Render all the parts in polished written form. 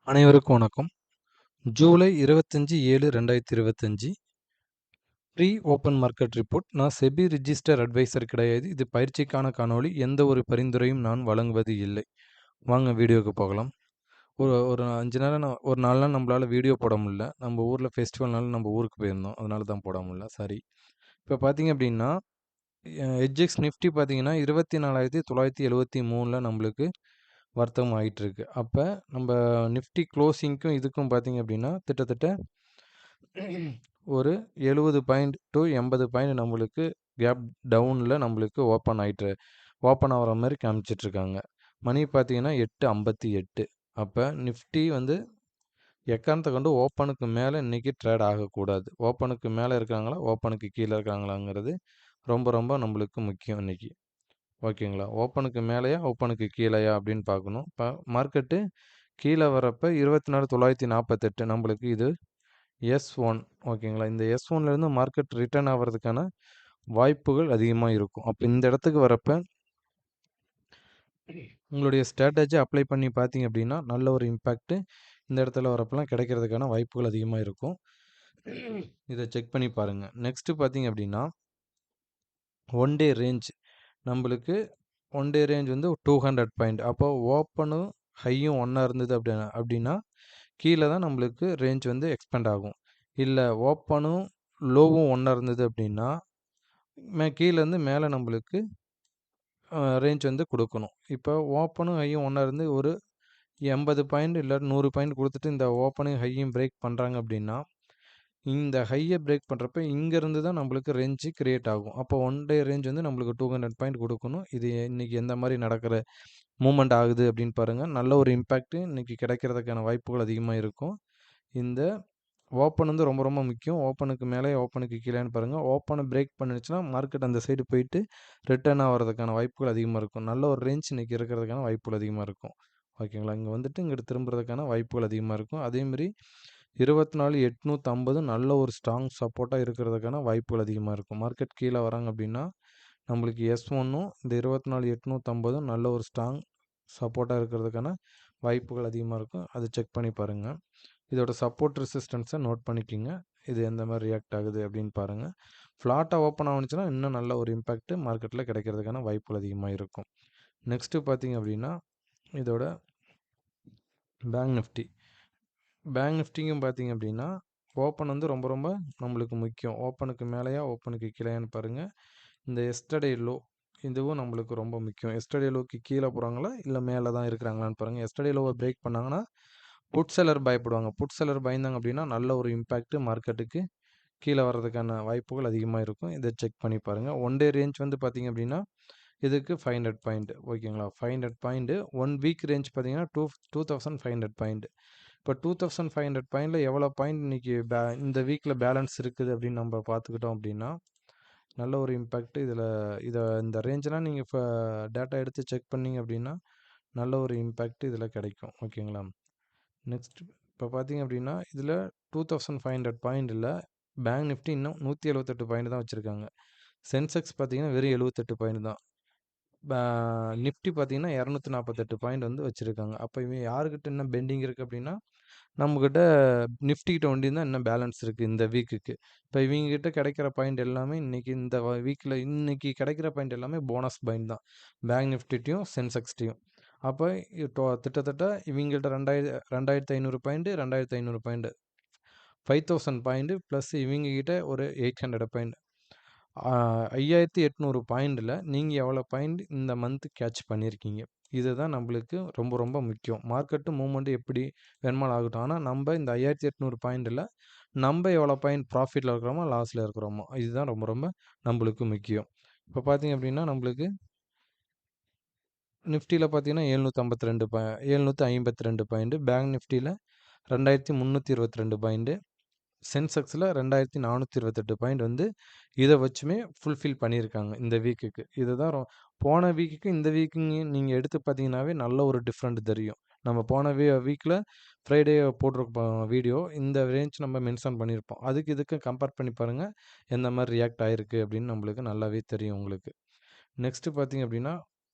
அனைவருக்கும் வணக்கம். July 25/7/2025 pre open market report. நான் செபி ரிஜிஸ்டர் அட்வைசர் கிடையாது. இது பயிற்சிக்கான காணொளி. எந்த ஒரு பரிந்துரையும் நான் வழங்குவது இல்லை. வாங்க வீடியோக்கு போகலாம். ஒரு ஒரு 5 நாளா ஒரு 4 நாள் நம்மளால வீடியோ போட முடியல. நம்ம ஊர்ல ஃபெஸ்டிவல்னால நம்ம ஊருக்கு போயிருந்தோம். அதனால தான் போட முடியல. சாரி. இப்போ பார்த்தீங்க அப்படின்னா, எட்ஜெக்ஸ் நிஃப்டி பார்த்தீங்கன்னா 24,973ல நம்மளுக்கு வர்த்தகம் ஆயிட்டிருக்கு. அப்ப நம்ப நிஃப்டி க்ளோசிங்க்கும் இதுக்கும் பார்த்தீங்க அப்படின்னா, கிட்டத்தட்ட ஒரு 70 பாயிண்ட் டூ 80 பாயிண்ட் நம்மளுக்கு கேப் டவுன்ல நம்மளுக்கு ஓப்பன் ஆகுற மாரி காமிச்சிட்ருக்காங்க. மணி பார்த்தீங்கன்னா 8:58. அப்ப நிஃப்டி வந்து எக்காரணத்த கொண்டு ஓப்பனுக்கு மேல இன்னைக்கு ட்ரேட் ஆகக்கூடாது. ஓப்பனுக்கு மேல இருக்காங்களா? ஓப்பனுக்கு கீழ இருக்காங்களாங்கிறது ரொம்ப ரொம்ப நம்மளுக்கு முக்கியம் இன்னைக்கு. ஓகேங்களா? ஓப்பனுக்கு மேலயா? ஓப்பனுக்கு கீழயா? அப்படின்னு பார்க்கணும். மார்க்கெட்டு கீழ வரப்ப 24,948 நம்மளுக்கு இது S1. ஓகேங்களா? இந்த S1லேருந்து மார்க்கெட் ரிட்டர்ன் ஆவறதுக்கான வாய்ப்புகள் அதிகமா இருக்கும். அப்ப இந்த இடத்துக்கு வரப்ப உங்களுடைய ஸ்ட்ராட்டஜி அப்ளை பண்ணி பார்த்தீங்க அப்படின்னா, நல்ல ஒரு இம்பேக்ட் இந்த இடத்துல வரப்பலாம் கிடைக்கிறதுக்கான வாய்ப்புகள் அதிகமா இருக்கும். இத செக் பண்ணி பாருங்க. நெக்ஸ்ட் பார்த்தீங்க அப்படின்னா, ஒன் டே ரேஞ்ச் நம்மளுக்கு ஒன் டே ரேஞ்ச் வந்து 200 பாயிண்ட். அப்போ ஓப்பனும் ஹையும் ஒண்ணா இருந்தது அப்படின்னா கீழ தான் நம்மளுக்கு ரேஞ்ச் வந்து எக்ஸ்பேண்ட் ஆகும். இல்ல ஓப்பனும் லோவும் ஒண்ணா இருந்தது அப்படின்னா, கீழேருந்து மேல நம்மளுக்கு ரேஞ்ச் வந்து குடுக்கணும். இப்போ ஓப்பனும் ஹையும் ஒண்ணா இருந்து ஒரு 80 பாயிண்ட் இல்ல 100 பாயிண்ட் குடுத்துட்டு இந்த ஓப்பனையும் ஹையும் பிரேக் பண்றாங்க அப்படின்னா, இந்த ஹைய பிரேக் பண்றப்ப இங்கேருந்து தான் நம்மளுக்கு ரேஞ்ச் கிரியேட் ஆகும். அப்போ ஒன் டே ரேஞ்ச் வந்து நம்மளுக்கு 200 பாயிண்ட் குடுக்கணும். இது இன்னைக்கு எந்த மாரி நடக்கிற மூவ்மெண்ட் ஆகுது அப்படின்னு பாருங்க. நல்ல ஒரு இம்பேக்ட் இன்னைக்கு கிடைக்கிறதுக்கான வாய்ப்புகள் அதிகமா இருக்கும். இந்த ஓப்பன் வந்து ரொம்ப ரொம்ப முக்கியம். ஓப்பனுக்கு மேலே, ஓப்பனுக்கு கீழேன்னு பாருங்க. ஓப்பன பிரேக் பண்ணுச்சுன்னா, மார்க்கெட் அந்த சைடு போயிட்டு ரிட்டர்ன் ஆவறதுக்கான வாய்ப்புகள் அதிகமா இருக்கும். நல்ல ஒரு ரேஞ்ச் இன்னைக்கு இருக்கிறதுக்கான வாய்ப்புகள் அதிகமா இருக்கும். ஓகேங்களா? இங்க வந்துட்டு இங்கிட்டு திரும்புறதுக்கான வாய்ப்புகள் அதிகமா இருக்கும். அதேமாரி 24,850 நல்ல ஒரு ஸ்ட்ராங் சப்போர்ட்டா இருக்கிறதுக்கான வாய்ப்புகள் அதிகமா இருக்கும். மார்க்கெட் கீழ வராங்க அப்படின்னா, நம்மளுக்கு S1ம் இந்த 24,850 நல்ல ஒரு ஸ்ட்ராங் சப்போர்ட்டா இருக்கிறதுக்கான வாய்ப்புகள் அதிகமா இருக்கும். அத செக் பண்ணி பாருங்க. இதோட சப்போர்ட் ரெசிஸ்டன்ஸை நோட் பண்ணிக்கிங்க. இது எந்த மாதிரி ரியாக்ட் ஆகுது அப்படின்னு பாருங்க. ஃப்ளாட்டாக ஓப்பன் ஆகுனுச்சுன்னா இன்னும் நல்ல ஒரு இம்பாக்ட் மார்க்கெட்டில் கிடைக்கிறதுக்கான வாய்ப்புகள் அதிகமாக இருக்கும். நெக்ஸ்ட்டு பார்த்தீங்க அப்படின்னா இதோட பேங்க் நிஃப்டி. பேங்க் நிஃப்டிங்கும் பார்த்தீங்க அப்படின்னா ஓப்பன் வந்து ரொம்ப ரொம்ப நம்மளுக்கு முக்கியம். ஓப்பனுக்கு மேலேயா ஓப்பனுக்கு கீழேயான்னு பாருங்கள். இந்த எஸ்டர்டே லோ இதுவும் நம்மளுக்கு ரொம்ப முக்கியம். எஸ்டர்டே லோக்கு கீழே போகிறாங்களா இல்லை மேலே தான் இருக்கிறாங்களான்னு பாருங்கள். எஸ்டர்டே லோவை பிரேக் பண்ணாங்கன்னா புட் செல்லர் பயப்படுவாங்க. புட் செல்லர் பயந்தாங்க அப்படின்னா நல்ல ஒரு இம்பாக்ட் மார்க்கெட்டுக்கு கீழே வர்றதுக்கான வாய்ப்புகள் அதிகமாக இருக்கும். இதை செக் பண்ணி பாருங்கள். ஒன் டே ரேஞ்ச் வந்து பார்த்தீங்க அப்படின்னா இதுக்கு 500 பாயிண்ட். ஓகேங்களா? 500 பாயிண்ட். ஒன் வீக் ரேஞ்ச் பார்த்தீங்கன்னா 2500 பாயிண்ட். இப்போ 2500 பாயிண்டில் எவ்வளோ பாயிண்ட் இன்னைக்கு இந்த வீக்கில் பேலன்ஸ் இருக்குது அப்படின்னு நம்ம பார்த்துக்கிட்டோம் அப்படின்னா நல்ல ஒரு இம்பேக்ட் இந்த ரேஞ்செலாம் நீங்கள் இப்போ டேட்டா எடுத்து செக் பண்ணீங்க அப்படின்னா நல்ல ஒரு இம்பேக்ட் இதில் கிடைக்கும். ஓகேங்களா? நெக்ஸ்ட் இப்போ பார்த்தீங்க அப்படின்னா இதில் 2500 பாயிண்ட் இல்லை. பேங்க் நிஃப்டி இன்னும் 178 பாயிண்ட் தான் வச்சுருக்காங்க. சென்செக்ஸ் பார்த்தீங்கன்னா வெறும் 78 பாயிண்ட் தான். நிஃப்டி பார்த்தீங்கன்னா 248 பாயிண்ட் வந்து வச்சுருக்காங்க. அப்போ இவங்க யாருக்கிட்ட இன்னும் பெண்டிங் இருக்குது அப்படின்னா நம்மக்கிட்ட நிஃப்டி கிட்ட ஒண்டி தான் இன்னும் பேலன்ஸ் இருக்குது இந்த வீக்குக்கு. இப்போ இவங்ககிட்ட கிடைக்கிற பாயிண்ட் எல்லாமே இன்னைக்கு இந்த வீக்கில் இன்னைக்கு கிடைக்கிற பாயிண்ட் எல்லாமே போனஸ் பாயிண்ட் தான். பேங்க் நிஃப்டிட்டையும் சென்செக்ஸ்ட்டையும். அப்போ கிட்டத்தட்ட இவங்கள்ட்ட 2500 பாயிண்ட் 2500 பாயிண்ட் 5000 பாயிண்ட் ப்ளஸ் இவங்ககிட்ட ஒரு 800 பாயிண்ட் 5800 பாயிண்டில் நீங்கள் எவ்வளோ பாயிண்ட் இந்த மந்த் கேட்ச் பண்ணியிருக்கீங்க. இதுதான் நம்மளுக்கு ரொம்ப ரொம்ப முக்கியம். மார்க்கெட்டு மூவ்மெண்ட் எப்படி வேணுமாலும் ஆகட்டும். ஆனால் நம்ம இந்த 5800 பாயிண்டில் நம்ம எவ்வளோ பாயிண்ட் ப்ராஃபிட்டில் இருக்கிறோமோ லாஸில் இருக்கிறோமோ இதுதான் ரொம்ப ரொம்ப நம்மளுக்கு முக்கியம். இப்போ பார்த்தீங்க அப்படின்னா நம்மளுக்கு நிஃப்டியில் பார்த்தீங்கன்னா 752 பாயிண்ட். பேங்க் நிஃப்டியில் 2322 பாயிண்ட். சென்செக்ஸில் 2428 பாயிண்ட் வந்து இதை வச்சுமே ஃபுல்ஃபில் பண்ணியிருக்காங்க இந்த வீக்குக்கு. இதுதான் போன வீக்குக்கு இந்த வீக்குங்க நீங்கள் எடுத்து பார்த்தீங்கன்னாவே நல்ல ஒரு டிஃப்ரெண்ட் தெரியும். நம்ம போன வீக்கில் ஃப்ரைடே போட்டிருப்போம் வீடியோ. இந்த ரேஞ்ச் நம்ம மென்ஷன் பண்ணியிருப்போம். இதுக்கு கம்பேர் பண்ணி பாருங்கள் எந்த மாதிரி ரியாக்ட் ஆகிருக்கு அப்படின்னு நம்மளுக்கு நல்லாவே தெரியும் உங்களுக்கு. நெக்ஸ்ட்டு பார்த்தீங்க அப்படின்னா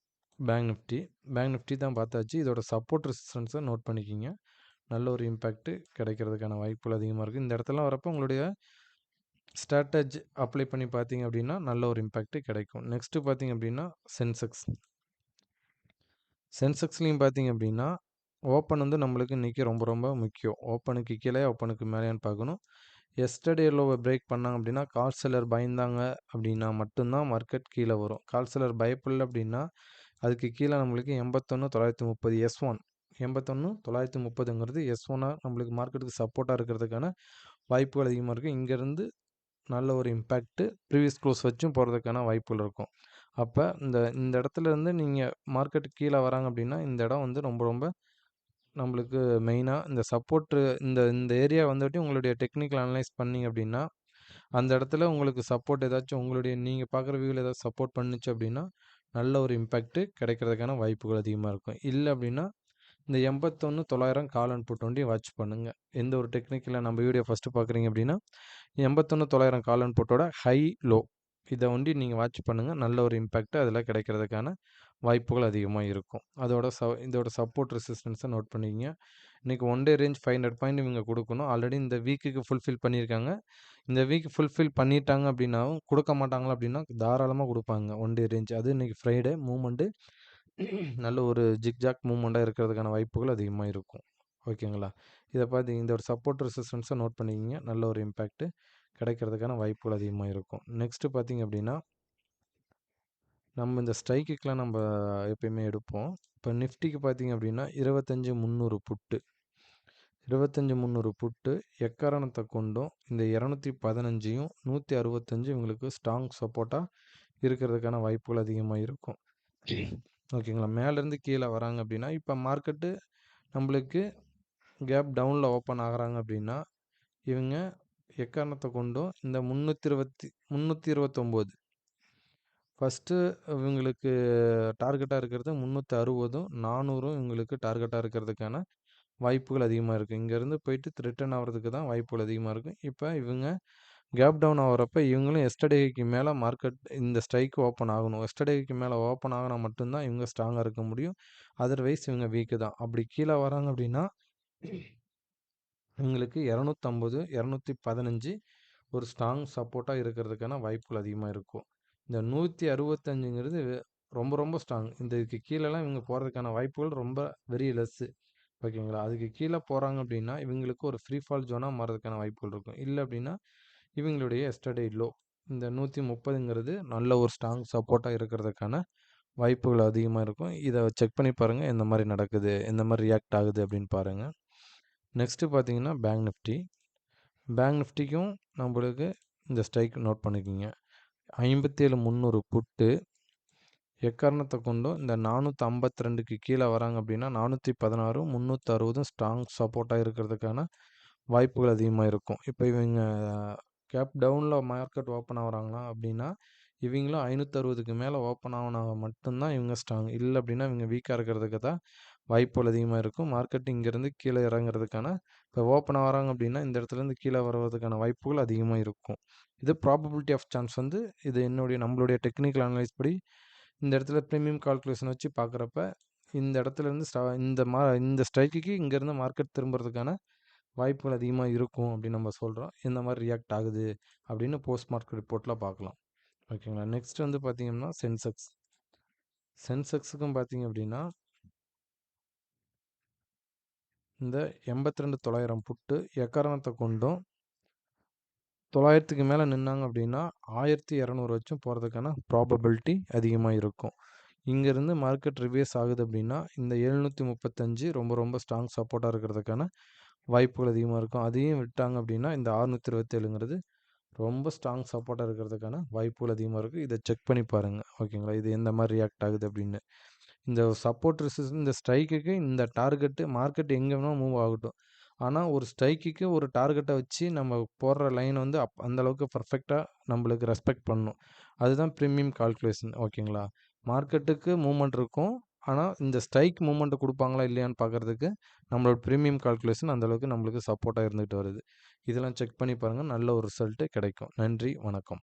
பேங்க் நிஃப்டி தான் பார்த்தாச்சு. இதோட சப்போர்ட் ரெசிஸ்டன்ஸை நோட் பண்ணிக்கிங்க. நல்ல ஒரு இம்பேக்ட் கிடைக்கிறதுக்கான வாய்ப்புகள் அதிகமாக இருக்குது. இந்த இடத்துலலாம் வரப்போ உங்களுடைய ஸ்ட்ராட்டஜி அப்ளை பண்ணி பார்த்தீங்க அப்படின்னா நல்ல ஒரு இம்பேக்ட் கிடைக்கும். நெக்ஸ்ட்டு பார்த்தீங்க அப்படின்னா சென்செக்ஸ். சென்செக்ஸ்லையும் பார்த்தீங்க அப்படின்னா ஓப்பன் வந்து நம்மளுக்கு இன்றைக்கி ரொம்ப ரொம்ப முக்கியம். ஓப்பனுக்கு கீழே ஓப்பனுக்கு மேலேயான்னு பார்க்கணும். எஸ்டர்டே லோவை பிரேக் பண்ணாங்க அப்படின்னா கால் செல்லர் பயந்தாங்க அப்படின்னா மட்டும்தான் மார்க்கெட் கீழே வரும். கால் செல்லர் பயப்படல அப்படின்னா அதுக்கு கீழே நம்மளுக்கு 81,930 S1 81,930ங்கிறது S1ஆக நம்மளுக்கு மார்க்கெட்டுக்கு சப்போர்ட்டாக இருக்கிறதுக்கான வாய்ப்புகள் அதிகமாக இருக்குது. இங்கேருந்து நல்ல ஒரு இம்பேக்ட்டு ப்ரீவியஸ் க்ளோஸ் வச்சும் போகிறதுக்கான வாய்ப்புகள் இருக்கும். அப்போ இந்த இந்த இடத்துல இருந்து நீங்கள் மார்க்கெட்டுக்கு கீழே வராங்க அப்படின்னா இந்த இடம் வந்து ரொம்ப ரொம்ப நம்மளுக்கு மெயினாக இந்த சப்போர்ட்டு இந்த இந்த ஏரியா வந்துட்டு உங்களுடைய டெக்னிக்கல் அனலைஸ் பண்ணிங்க அப்படின்னா அந்த இடத்துல உங்களுக்கு சப்போர்ட் ஏதாச்சும் உங்களுடைய நீங்கள் பார்க்குற வியூவில் ஏதாச்சும் சப்போர்ட் பண்ணுச்சு அப்படின்னா நல்ல ஒரு இம்பேக்ட்டு கிடைக்கிறதுக்கான வாய்ப்புகள் அதிகமாக இருக்கும். இல்லை அப்படின்னா இந்த 81,900 கால் அண்ட் புட் ஒண்டி வாட்ச் பண்ணுங்கள். எந்த ஒரு டெக்னிக்கில் நம்ம வீடியோ ஃபஸ்ட்டு பார்க்குறீங்க அப்படின்னா 81,900 கால் அண்ட் புட்டோட ஹை லோ இதை ஒண்டி நீங்கள் வாட்ச் பண்ணுங்கள். நல்ல ஒரு இம்பேக்ட் அதில் கிடைக்கிறதுக்கான வாய்ப்புகள் அதிகமாக இருக்கும். இதோட சப்போர்ட் ரெசிஸ்டன்ஸை நோட் பண்ணிக்கிங்க. இன்றைக்கி ஒன் டே ரேஞ்ச் 500 பாயிண்ட் இவங்க கொடுக்கணும். ஆல்ரெடி இந்த வீக்குக்கு ஃபுல்ஃபில் பண்ணியிருக்காங்க. இந்த வீக் ஃபுல்ஃபில் பண்ணிட்டாங்க அப்படின்னாவும் கொடுக்க மாட்டாங்களா அப்படின்னா தாராளமாக கொடுப்பாங்க ஒன் டே ரேஞ்ச். அது இன்றைக்கி ஃப்ரைடே மூமெண்ட்டு நல்ல ஒரு ஜிக்ஜாக் மூமெண்ட்டாக இருக்கிறதுக்கான வாய்ப்புகள் அதிகமாக இருக்கும். ஓகேங்களா? இதை பார்த்து இந்த ஒரு சப்போர்ட் ரெசிஸ்டன்ஸை நோட் பண்ணிக்கிங்க. நல்ல ஒரு இம்பேக்ட்டு கிடைக்கிறதுக்கான வாய்ப்புகள் அதிகமாக இருக்கும். நெக்ஸ்ட்டு பார்த்தீங்க அப்படின்னா நம்ம இந்த ஸ்ட்ரைக்குக்கெலாம் நம்ம எப்பயுமே எடுப்போம். இப்போ நிஃப்டிக்கு பார்த்தீங்க அப்படின்னா 25,300 புட்டு 25,300 புட்டு எக்காரணத்தை கொண்டும் இந்த 215யும் 165 இவங்களுக்கு ஸ்ட்ராங் சப்போர்ட்டாக இருக்கிறதுக்கான வாய்ப்புகள் அதிகமாக இருக்கும். ஓகேங்களா? மேலேருந்து கீழே வராங்க அப்படின்னா இப்போ மார்க்கெட்டு நம்மளுக்கு கேப் டவுனில் ஓப்பன் ஆகுறாங்க அப்படின்னா இவங்க எக்காரணத்தை கொண்டும் இந்த 329 ஃபஸ்ட்டு இவங்களுக்கு டார்கெட்டாக இருக்கிறது 360ம் 400ம் இவங்களுக்கு டார்கெட்டாக இருக்கிறதுக்கான வாய்ப்புகள் அதிகமாக இருக்குது. இங்கேருந்து போயிட்டு ரிட்டர்ன் ஆகிறதுக்கு தான் வாய்ப்புகள் அதிகமாக இருக்குது. இப்போ இவங்க கேப் டவுன் ஆகிறப்ப இவங்களும் எஸ்டர்டேக்கு மேலே மார்க்கெட் இந்த ஸ்ட்ரைக் ஓப்பன் ஆகணும். எஸ்டர்டேக்கு மேலே ஓப்பன் ஆகினா மட்டும்தான் இவங்க ஸ்ட்ராங்காக இருக்க முடியும். அதர்வைஸ் இவங்க வீக்கு தான். அப்படி கீழே வராங்க அப்படின்னா இவங்களுக்கு 250 215 ஒரு ஸ்ட்ராங் சப்போர்ட்டாக இருக்கிறதுக்கான வாய்ப்புகள் அதிகமாக இருக்கும். இந்த 165ங்கிறது ரொம்ப ரொம்ப ஸ்ட்ராங். இதுக்கு கீழெல்லாம் இவங்க போகிறதுக்கான வாய்ப்புகள் ரொம்ப வெரி லெஸ்ஸு. ஓகேங்களா? அதுக்கு கீழே போகிறாங்க அப்படின்னா இவங்களுக்கு ஒரு ஃப்ரீ ஃபால் ஜோனாக மாறதுக்கான வாய்ப்புகள் இருக்கும். இல்லை அப்படின்னா இவங்களுடைய எஸ்டர்டே லோ இந்த 130ங்கிறது நல்ல ஒரு ஸ்ட்ராங் சப்போர்ட்டாக இருக்கிறதுக்கான வாய்ப்புகள் அதிகமாக இருக்கும். இதை செக் பண்ணி பாருங்கள் எந்த மாதிரி நடக்குது, எந்த மாதிரி ரியாக்ட் ஆகுது அப்படின்னு பாருங்கள். நெக்ஸ்ட்டு பார்த்தீங்கன்னா பேங்க் நிஃப்டி. பேங்க் நிஃப்டிக்கும் நம்மளுக்கு இந்த ஸ்ட்ரைக் நோட் பண்ணிக்கோங்க. 57,300 புட்டு எக்காரணத்தை கொண்டும் இந்த 452க்கு கீழே வராங்க அப்படின்னா 416 360 ஸ்ட்ராங் சப்போர்ட்டாக இருக்கிறதுக்கான வாய்ப்புகள் அதிகமாக இருக்கும். இப்போ இவங்க கேப் டவுனில் மார்க்கெட் ஓப்பன் ஆகுறாங்களா அப்படின்னா இவங்களும் 560க்கு மேலே ஓப்பன் ஆகினா மட்டும்தான் இவங்க ஸ்ட்ராங். இல்லை அப்படின்னா இவங்க வீக்காக இருக்கிறதுக்கு தான் வாய்ப்புகள் அதிகமாக இருக்கும். மார்க்கெட் இங்கேருந்து கீழே இறங்குறதுக்கான இப்போ ஓப்பன் ஆகிறாங்க அப்படின்னா இந்த இடத்துலேருந்து கீழே வர்றதுக்கான வாய்ப்புகள் அதிகமாக இருக்கும். இது ப்ராபபிலிட்டி ஆஃப் சான்ஸ் வந்து இது நம்மளுடைய டெக்னிக்கல் அனலைஸ் படி இந்த இடத்துல ப்ரீமியம் கால்குலேஷன் வச்சு பார்க்குறப்ப இந்த இடத்துலேருந்து இந்த ஸ்ட்ரைக்குக்கு இங்கேருந்து மார்க்கெட் திரும்புறதுக்கான வாய்ப்புகள் அதிகமாக இருக்கும் அப்படின்னு நம்ம சொல்கிறோம். எந்த மாதிரி ரியாக்ட் ஆகுது அப்படின்னு போஸ்ட் மார்க்கெட் ரிப்போர்ட்டில் பார்க்கலாம். ஓகேங்களா? நெக்ஸ்ட் வந்து பார்த்தீங்கன்னா சென்செக்ஸுக்கும் பார்த்தீங்க அப்படின்னா இந்த 82,900 புட்டு எக்காரணத்தை கொண்டும் 900க்கு மேலே நின்னாங்க அப்படின்னா 1,200 வச்சும் போகிறதுக்கான ப்ராபபிலிட்டி அதிகமாக இருக்கும். இங்கேருந்து மார்க்கெட் ரிவேஸ் ஆகுது அப்படின்னா இந்த 735 ரொம்ப ரொம்ப ஸ்ட்ராங் சப்போர்ட்டாக இருக்கிறதுக்கான வாய்ப்புகள் அதிகமாக இருக்கும். அதையும் விட்டாங்க அப்படின்னா இந்த 627ங்கிறது ரொம்ப ஸ்ட்ராங் சப்போர்ட்டாக இருக்கிறதுக்கான வாய்ப்புகள் அதிகமாக இருக்குது. இதை செக் பண்ணி பாருங்கள். ஓகேங்களா? இது எந்த மாதிரி ரியாக்ட் ஆகுது அப்படின்னு. இந்த சப்போர்ட் ரெசிஸ்டன்ஸ் இந்த ஸ்ட்ரைக்குக்கு இந்த டார்கெட்டு மார்க்கெட் எங்கே வேணால் மூவ் ஆகட்டும். ஆனால் ஒரு ஸ்ட்ரைக்குக்கு ஒரு டார்கெட்டை வச்சு நம்ம போடுற லைன் வந்து அந்தளவுக்கு பர்ஃபெக்டாக நம்மளுக்கு ரெஸ்பெக்ட் பண்ணணும். அதுதான் ப்ரீமியம் கால்குலேஷன். ஓகேங்களா? மார்க்கெட்டுக்கு மூவ்மெண்ட் இருக்கும். ஆனால் இந்த ஸ்ட்ரைக் மூவ்மெண்ட்டை கொடுப்பாங்களா இல்லையான்னு பார்க்குறதுக்கு நம்மளோட ப்ரீமியம் கால்குலேஷன் அந்தளவுக்கு நம்மளுக்கு சப்போர்ட்டாக இருந்துகிட்டு வருது. இதெல்லாம் செக் பண்ணி பாருங்கள். நல்ல ஒரு ரிசல்ட்டு கிடைக்கும். நன்றி, வணக்கம்.